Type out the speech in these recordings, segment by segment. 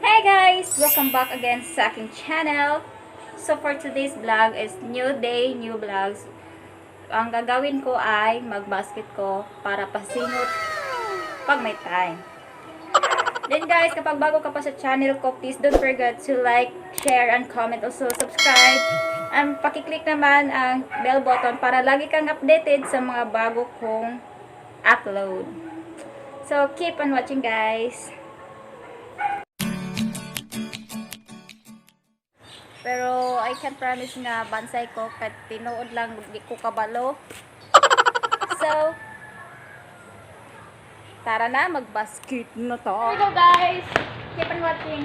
Hey guys! Welcome back again sa aking channel. So for today's vlog is new day, new vlogs. Ang gagawin ko ay mag-basket ko para pasingot pag may time. Then guys, kapag bago ka pa sa channel ko, please don't forget to like, share, and comment. Also subscribe. And pakiclick naman ang bell button para lagi kang updated sa mga bago kong upload. So keep on watching guys. Pero I can promise nga bansay ko kahit tinuod lang di ko kabalo. So tara na, mag-basket na to. Here we go guys. Keep on watching.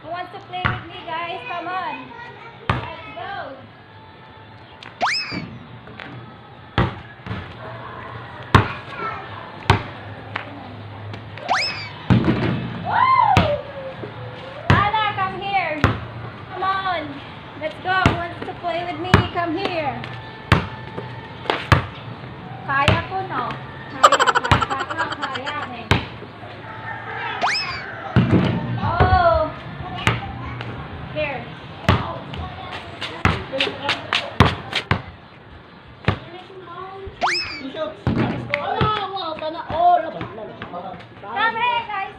Who wants to play with me guys? Come on. Let's go. Let's go. Who wants to play with me? Come here. Kaya ko, no? Kaya. Oh. Here. Come here, guys.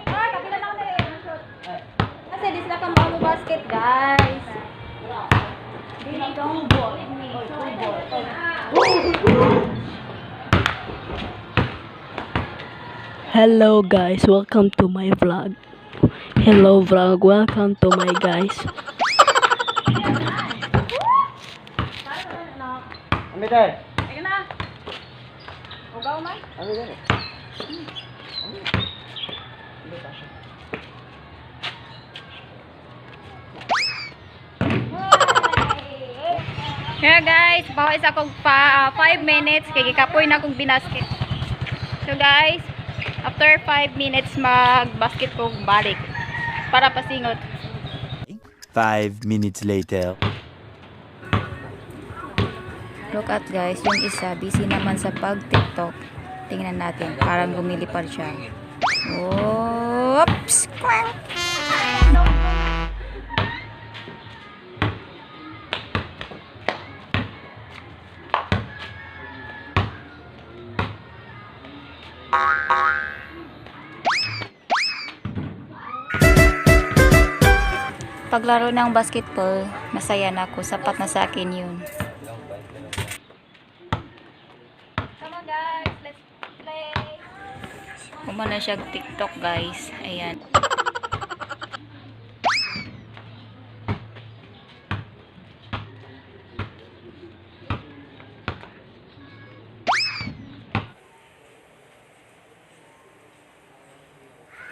Kapila lang na yun. Kasi di sila kang bago basket, guys. Hello guys, welcome to my vlog. Hello vlog, welcome to my guys. Amite. Ayun na. Ugaw man. Amite. Here guys, bawis akong 5 minutes kay gikapoy na akong binasket. So guys, after 5 minutes mag-basket ko balik para pasingot. 5 minutes later. Look at guys, yung isa busy naman sa pag-TikTok. Tingnan natin, parang lumilipad siya. Oops! Paglaro ng basketball, masaya na ako. Sapat na sa akin yun. Come on guys, let's play. Kumana siya TikTok guys. Ayan.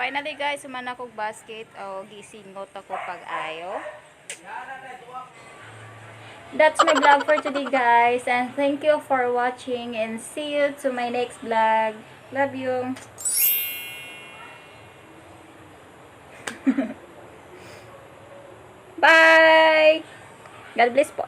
Finally guys, sumana kog basket o gisingot ako pag ayo. That's my vlog for today guys, and thank you for watching and see you to my next vlog. Love you. Bye. God bless po.